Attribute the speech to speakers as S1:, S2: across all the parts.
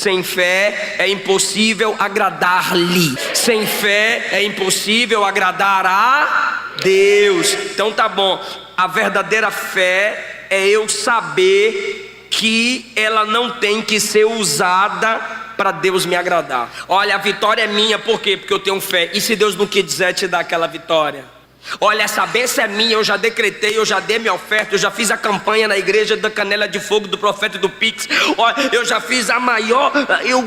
S1: Sem fé é impossível agradar-lhe. Sem fé é impossível agradar a Deus. Então tá bom. A verdadeira fé é eu saber que ela não tem que ser usada para Deus me agradar. Olha, a vitória é minha, por quê? Porque eu tenho fé. E se Deus não quiser te dar aquela vitória? Olha, essa bênção é minha, eu já decretei, eu já dei minha oferta, eu já fiz a campanha na igreja da Canela de Fogo, do Profeta e do Pix. Olha, eu já fiz a maior, eu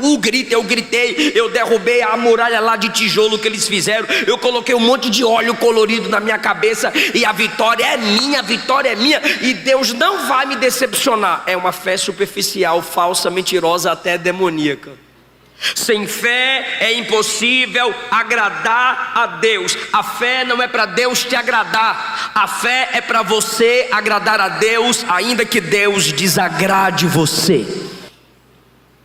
S1: gritei, eu derrubei a muralha lá de tijolo que eles fizeram, eu coloquei um monte de óleo colorido na minha cabeça, e a vitória é minha, e Deus não vai me decepcionar. É uma fé superficial, falsa, mentirosa, até demoníaca. Sem fé é impossível agradar a Deus. A fé não é para Deus te agradar, a fé é para você agradar a Deus, ainda que Deus desagrade você.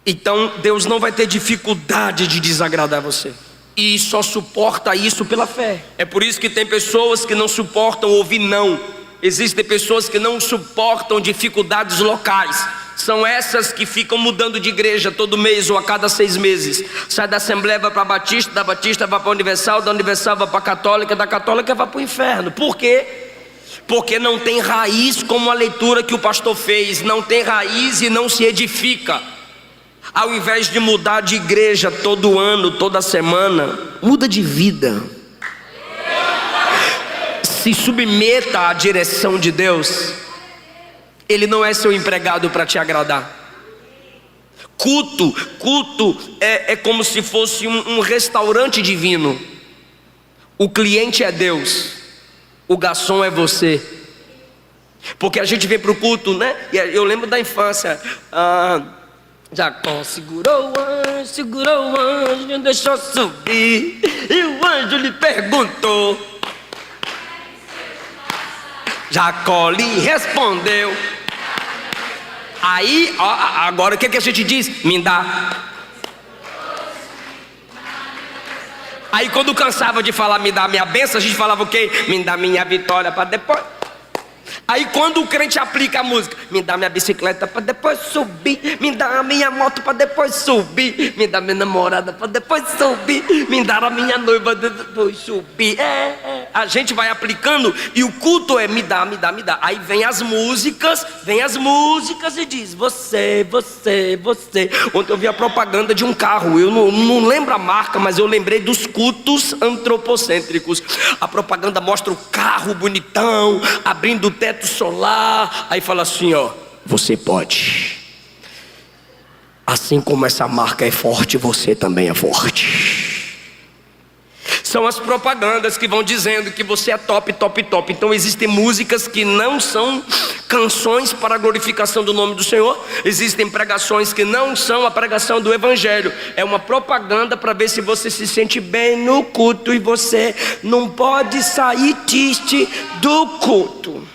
S1: Então Deus não vai ter dificuldade de desagradar você, e só suporta isso pela fé. É por isso que tem pessoas que não suportam ouvir não. Existem pessoas que não suportam dificuldades locais. São essas que ficam mudando de igreja todo mês ou a cada 6 meses. Sai da Assembleia, vai para a Batista, da Batista vai para a Universal, da Universal vai para a Católica, da Católica vai para o inferno. Por quê? Porque não tem raiz, como a leitura que o pastor fez. Não tem raiz e não se edifica. Ao invés de mudar de igreja todo ano, toda semana, muda de vida. Se submeta à direção de Deus. Ele não é seu empregado para te agradar. Culto é como se fosse um restaurante divino. O cliente é Deus, o garçom é você. Porque a gente vem para o culto, né? E eu lembro da infância. Jacó segurou o anjo, não deixou subir. E o anjo lhe perguntou. Jacó lhe respondeu. Aí, ó, agora o que a gente diz? Me dá. Aí quando cansava de falar me dá minha bênção, a gente falava o quê? Me dá minha vitória para depois. Aí quando o crente aplica a música, me dá minha bicicleta para depois subir, me dá a minha moto para depois subir, me dá minha namorada para depois subir, me dá a minha noiva para depois subir. A gente vai aplicando e o culto é me dá. Aí vem as músicas e diz você. Ontem eu vi a propaganda de um carro, eu não lembro a marca, mas eu lembrei dos cultos antropocêntricos. A propaganda mostra o carro bonitão, abrindo o teto solar, aí fala assim, ó, você pode. Assim como essa marca é forte, você também é forte. São as propagandas que vão dizendo que você é top. Então existem músicas que não são canções para a glorificação do nome do Senhor. Existem pregações que não são a pregação do Evangelho. É uma propaganda para ver se você se sente bem no culto, e você não pode sair triste do culto.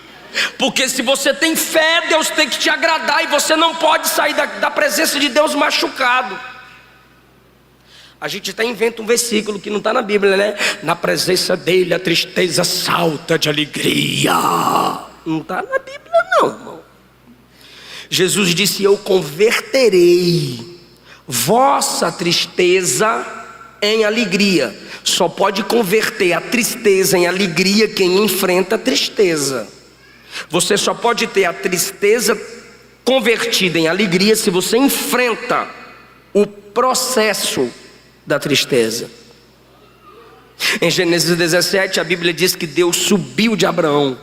S1: Porque se você tem fé, Deus tem que te agradar, e você não pode sair da presença de Deus machucado. A gente até inventa um versículo que não está na Bíblia, né? Na presença dele a tristeza salta de alegria. Não está na Bíblia não, irmão. Jesus disse, eu converterei vossa tristeza em alegria. Só pode converter a tristeza em alegria quem enfrenta a tristeza. Você só pode ter a tristeza convertida em alegria se você enfrenta o processo da tristeza. Em Gênesis 17 a Bíblia diz que Deus subiu de Abraão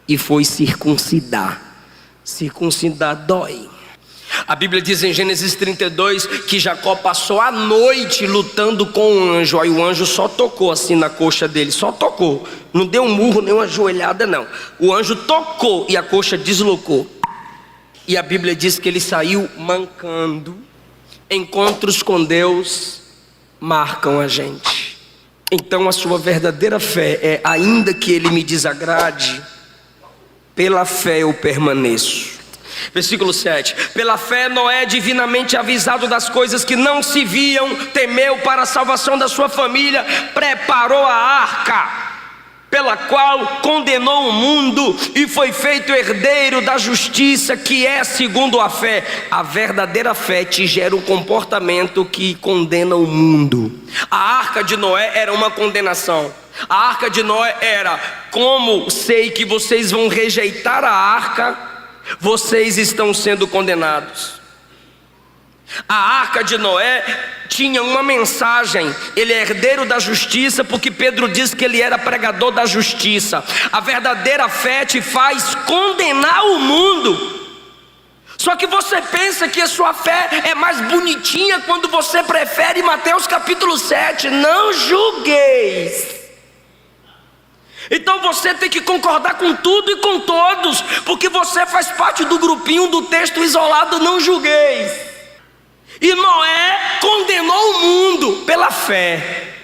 S1: e foi circuncidar. Circuncidar dói. A Bíblia diz em Gênesis 32 que Jacó passou a noite lutando com o anjo. Aí o anjo só tocou assim na coxa dele, só tocou, não deu um murro nem uma joelhada não. O anjo tocou e a coxa deslocou. E a Bíblia diz que ele saiu mancando. Encontros com Deus marcam a gente. Então a sua verdadeira fé é, ainda que ele me desagrade, pela fé eu permaneço. Versículo 7. Pela fé Noé, divinamente avisado das coisas que não se viam, temeu para a salvação da sua família, preparou a arca. pela qual condenou o mundo e foi feito herdeiro da justiça, que é segundo a fé. A verdadeira fé te gera um comportamento que condena o mundo. A arca de Noé era uma condenação. A arca de Noé era: como sei que vocês vão rejeitar a arca, vocês estão sendo condenados. A arca de Noé tinha uma mensagem: ele é herdeiro da justiça, porque Pedro diz que ele era pregador da justiça. A verdadeira fé te faz condenar o mundo. Só que você pensa que a sua fé é mais bonitinha quando você prefere Mateus capítulo 7, não julgueis. Então você tem que concordar com tudo e com todos, porque você faz parte do grupinho do texto isolado, não julgueis. E Noé condenou o mundo pela fé.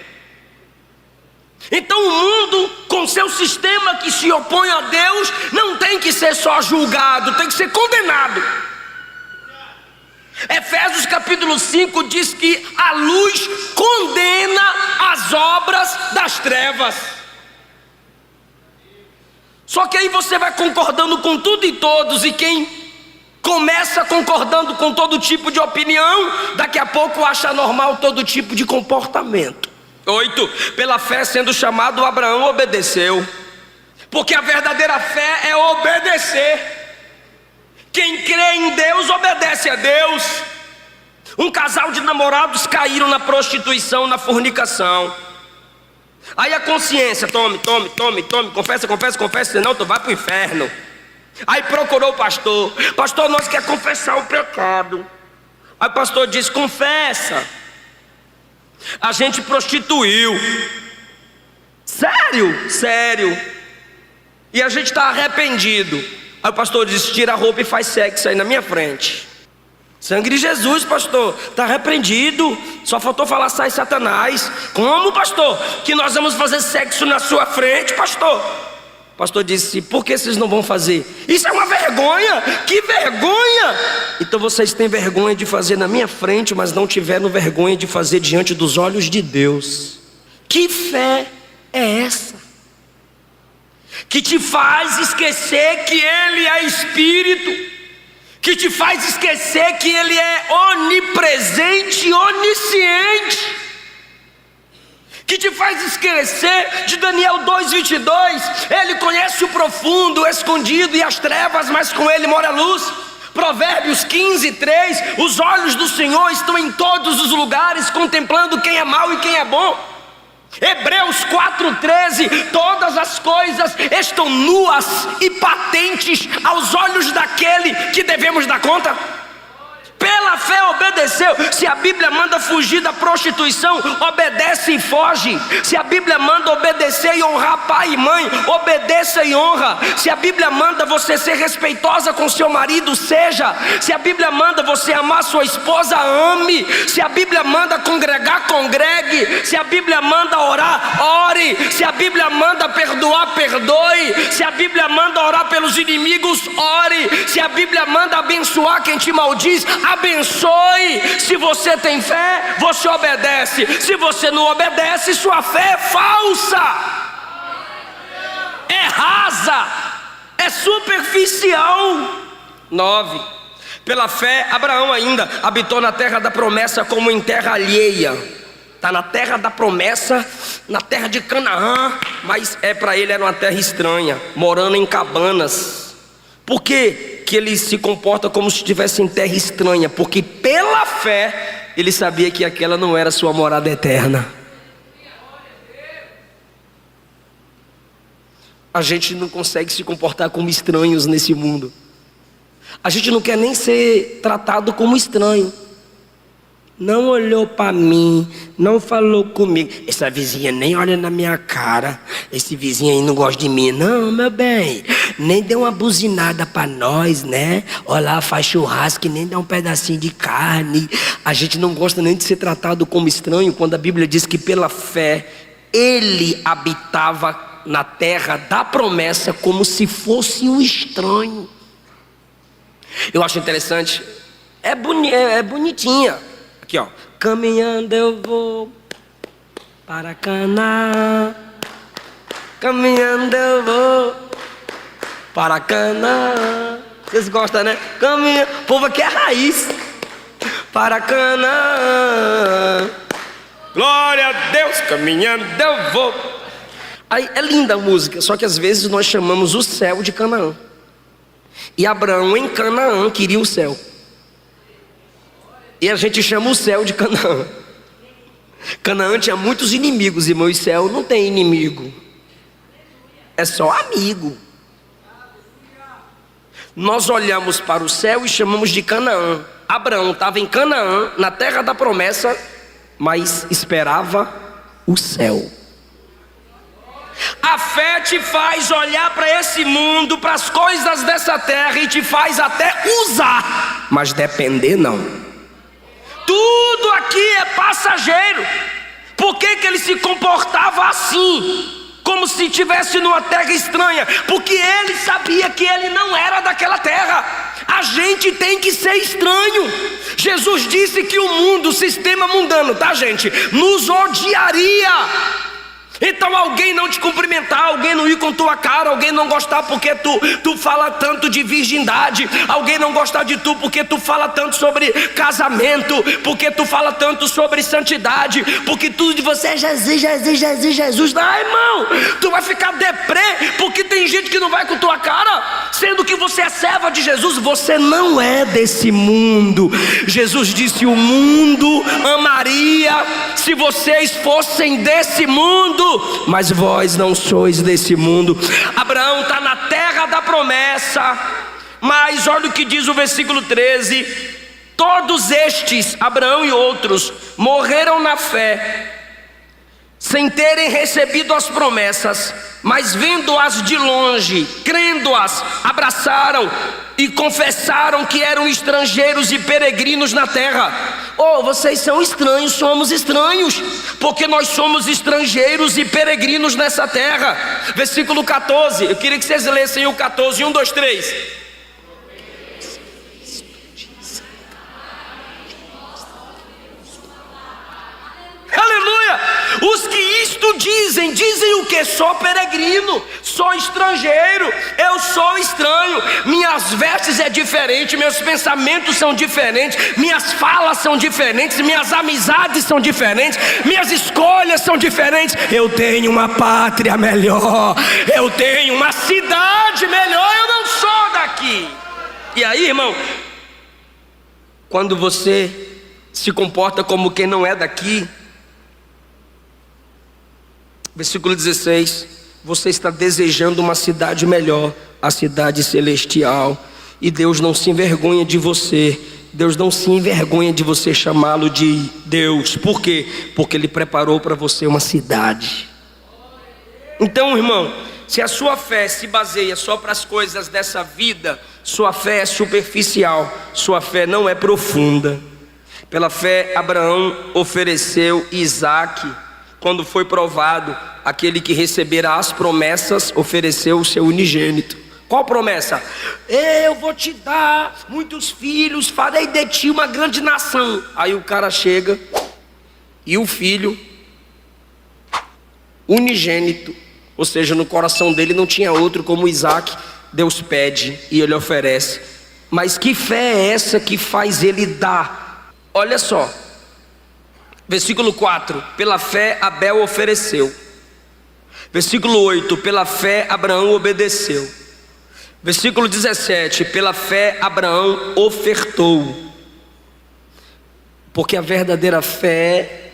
S1: Então o mundo, com seu sistema que se opõe a Deus, não tem que ser só julgado, tem que ser condenado. Efésios capítulo 5 diz que a luz condena as obras das trevas. Só que aí você vai concordando com tudo e todos, e quem começa concordando com todo tipo de opinião, daqui a pouco acha normal todo tipo de comportamento. 8. Pela fé sendo chamado, Abraão obedeceu. Porque a verdadeira fé é obedecer. Quem crê em Deus obedece a Deus. Um casal de namorados caíram na prostituição, na fornicação. Aí a consciência: tome, confessa, senão tu vai para o inferno. Aí procurou o pastor: pastor, nós queremos confessar o pecado. Aí o pastor disse: confessa, a gente prostituiu. Sério, e a gente está arrependido. Aí o pastor disse: tira a roupa e faz sexo aí na minha frente. Sangue de Jesus, pastor, está repreendido. Só faltou falar: sai Satanás. Como, pastor? Que nós vamos fazer sexo na sua frente, pastor? O pastor disse: por que vocês não vão fazer? Isso é uma vergonha. Que vergonha! Então vocês têm vergonha de fazer na minha frente, mas não tiveram vergonha de fazer diante dos olhos de Deus. Que fé é essa? Que te faz esquecer que Ele é Espírito, que te faz esquecer que Ele é onipresente e onisciente, que te faz esquecer de Daniel 2:22, Ele conhece o profundo, o escondido e as trevas, mas com Ele mora a luz. Provérbios 15:3, os olhos do Senhor estão em todos os lugares, contemplando quem é mau e quem é bom. Hebreus 4:13, todas as coisas estão nuas e patentes aos olhos daquele que devemos dar conta. Pela fé obedeceu. Se a Bíblia manda fugir da prostituição, obedece e foge. Se a Bíblia manda obedecer e honrar pai e mãe, obedeça e honra. Se a Bíblia manda você ser respeitosa com seu marido, seja. Se a Bíblia manda você amar sua esposa, ame. Se a Bíblia manda congregar, congregue. Se a Bíblia manda orar, ore. Se a Bíblia manda perdoar, perdoe. Se a Bíblia manda orar pelos inimigos, ore. Se a Bíblia manda abençoar quem te maldiz, abençoe. Se você tem fé, você obedece. Se você não obedece, sua fé é falsa, é rasa, é superficial. 9. Pela fé, Abraão ainda habitou na terra da promessa como em terra alheia. Está na terra da promessa, na terra de Canaã, mas para ele era uma terra estranha, morando em cabanas. Por quê que ele se comporta como se estivesse em terra estranha? Porque pela fé ele sabia que aquela não era sua morada eterna. A gente não consegue se comportar como estranhos nesse mundo. A gente não quer nem ser tratado como estranho. Não olhou para mim, não falou comigo. Essa vizinha nem olha na minha cara. Esse vizinho aí não gosta de mim. Não, meu bem, nem deu uma buzinada para nós, né? Olha lá, faz churrasco e nem dá um pedacinho de carne. A gente não gosta nem de ser tratado como estranho, quando a Bíblia diz que pela fé ele habitava na terra da promessa como se fosse um estranho. Eu acho interessante. É bonitinha. Aqui, ó. Caminhando eu vou para Canaã. caminhando eu vou para Canaã. Vocês gostam, né? Caminhando, o povo aqui é raiz. Para Canaã, glória a Deus, caminhando eu vou. Aí é linda a música, só que às vezes nós chamamos o céu de Canaã. E Abraão em Canaã queria o céu. E a gente chama o céu de Canaã. Canaã tinha muitos inimigos, irmão, e o céu não tem inimigo. É só amigo. Nós olhamos para o céu e chamamos de Canaã. Abraão estava em Canaã, na terra da promessa, mas esperava o céu. A fé te faz olhar para esse mundo, para as coisas dessa terra, e te faz até usar, mas depender não. Tudo aqui é passageiro. Por que ele se comportava assim? Como se estivesse numa terra estranha? Porque ele sabia que ele não era daquela terra. A gente tem que ser estranho. Jesus disse que o mundo, o sistema mundano, tá, gente, nos odiaria. Então alguém não te cumprimentar, alguém não ir com tua cara, alguém não gostar porque tu fala tanto de virgindade, alguém não gostar de tu porque tu fala tanto sobre casamento, porque tu fala tanto sobre santidade, porque tudo de você é Jesus, Jesus, Jesus, Jesus. Não, irmão, tu vai ficar deprê porque tem gente que não vai com tua cara, sendo que você é serva de Jesus. Você não é desse mundo. Jesus disse: o mundo amaria se vocês fossem desse mundo, mas vós não sois desse mundo. Abraão está na terra da promessa, mas olha o que diz o versículo 13: todos estes, Abraão e outros, morreram na fé, sem terem recebido as promessas, mas vendo-as de longe, crendo-as, abraçaram e confessaram que eram estrangeiros e peregrinos na terra. Oh, vocês são estranhos, somos estranhos, porque nós somos estrangeiros e peregrinos nessa terra. Versículo 14, eu queria que vocês lessem o 14, 1, 2, 3. Aleluia! Os que isto dizem o que? Sou peregrino, sou estrangeiro, eu sou estranho, minhas vestes é diferente, meus pensamentos são diferentes, minhas falas são diferentes, minhas amizades são diferentes, minhas escolhas são diferentes. Eu tenho uma pátria melhor, eu tenho uma cidade melhor, eu não sou daqui. E aí, irmão, quando você se comporta como quem não é daqui, versículo 16, você está desejando uma cidade melhor, a cidade celestial, e Deus não se envergonha de você. Deus não se envergonha de você chamá-lo de Deus. Por quê? Porque Ele preparou para você uma cidade. Então, irmão, se a sua fé se baseia só para as coisas dessa vida, sua fé é superficial, sua fé não é profunda. Pela fé, Abraão ofereceu Isaque. Quando foi provado, aquele que recebera as promessas ofereceu o seu unigênito. Qual promessa? Eu vou te dar muitos filhos, farei de ti uma grande nação. Aí o cara chega e o filho unigênito, ou seja, no coração dele não tinha outro como Isaque. Deus pede e ele oferece. Mas que fé é essa que faz ele dar? Olha só, versículo 4, pela fé Abel ofereceu. Versículo 8, pela fé Abraão obedeceu. Versículo 17, pela fé Abraão ofertou. Porque a verdadeira fé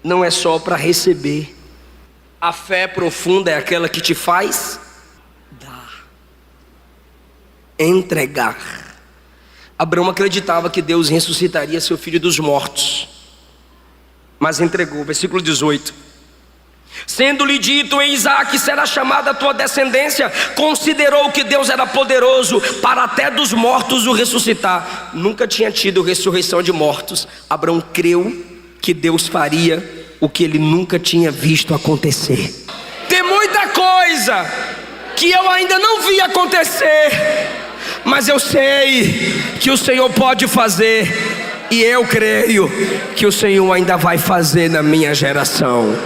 S1: não é só para receber. A fé profunda é aquela que te faz dar, entregar. Abraão acreditava que Deus ressuscitaria seu filho dos mortos, mas entregou. Versículo 18, sendo-lhe dito: em Isaque será chamada a tua descendência, considerou que Deus era poderoso para até dos mortos o ressuscitar. Nunca tinha tido ressurreição de mortos. Abraão creu que Deus faria o que ele nunca tinha visto acontecer. Tem muita coisa que eu ainda não vi acontecer, mas eu sei que o Senhor pode fazer, e eu creio que o Senhor ainda vai fazer na minha geração.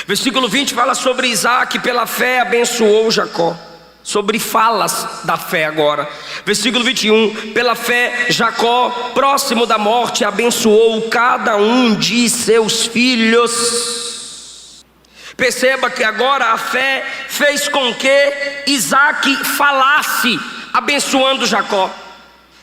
S1: Versículo 20 fala sobre Isaac, pela fé abençoou Jacó. Sobre falas da fé agora. Versículo 21, pela fé Jacó, próximo da morte, abençoou cada um de seus filhos. Perceba que agora a fé fez com que Isaac falasse, abençoando Jacó.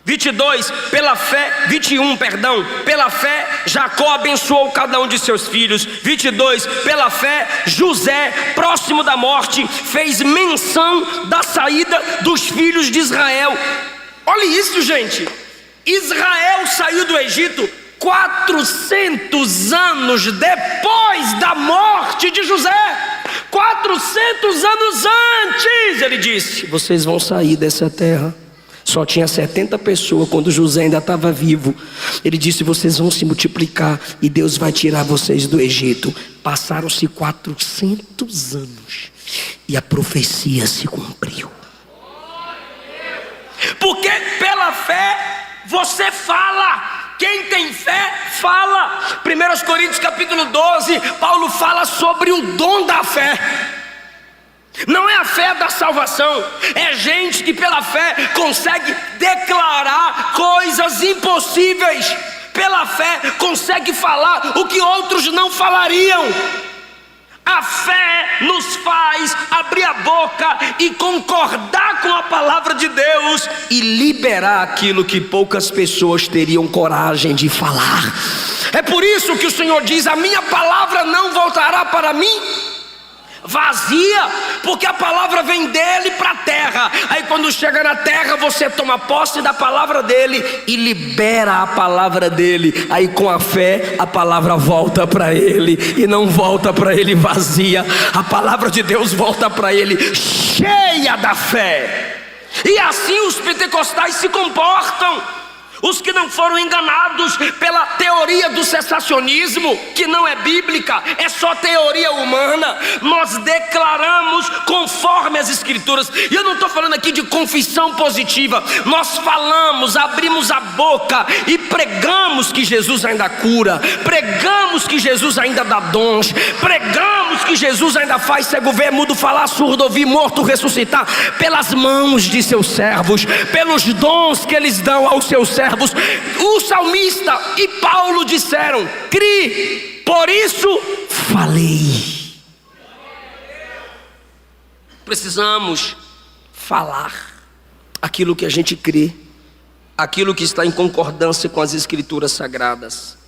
S1: 22, pela fé, 21, perdão, pela fé Jacó abençoou cada um de seus filhos. 22, pela fé José, próximo da morte, fez menção da saída dos filhos de Israel. Olha isso, gente. Israel saiu do Egito 400 anos depois da morte de José. 400 anos antes, ele disse: vocês vão sair dessa terra. Só tinha 70 pessoas quando José ainda estava vivo. Ele disse: vocês vão se multiplicar e Deus vai tirar vocês do Egito. Passaram-se 400 anos e a profecia se cumpriu. Porque pela fé você fala. Quem tem fé, fala. 1 Coríntios capítulo 12, Paulo fala sobre o dom da fé. Não é a fé da salvação, é gente que pela fé consegue declarar coisas impossíveis. Pela fé consegue falar o que outros não falariam. A fé nos faz abrir a boca e concordar com a palavra de Deus e liberar aquilo que poucas pessoas teriam coragem de falar. É por isso que o Senhor diz: a minha palavra não voltará para mim vazia, porque a palavra vem dele para a terra. Aí quando chega na terra, você toma posse da palavra dele e libera a palavra dele. Aí com a fé a palavra volta para ele e não volta para ele vazia. A palavra de Deus volta para ele cheia da fé. E assim os pentecostais se comportam. Os que não foram enganados pela teoria do cessacionismo, que não é bíblica, é só teoria humana. Nós declaramos conforme as escrituras. E eu não estou falando aqui de confissão positiva. Nós falamos, abrimos a boca e pregamos que Jesus ainda cura, pregamos que Jesus ainda dá dons, pregamos que Jesus ainda faz cego ver, mudo falar, surdo ouvir, morto ressuscitar, pelas mãos de seus servos, pelos dons que eles dão aos seus servos. O salmista e Paulo disseram: crie, por isso falei. Precisamos falar aquilo que a gente crê, aquilo que está em concordância com as escrituras sagradas.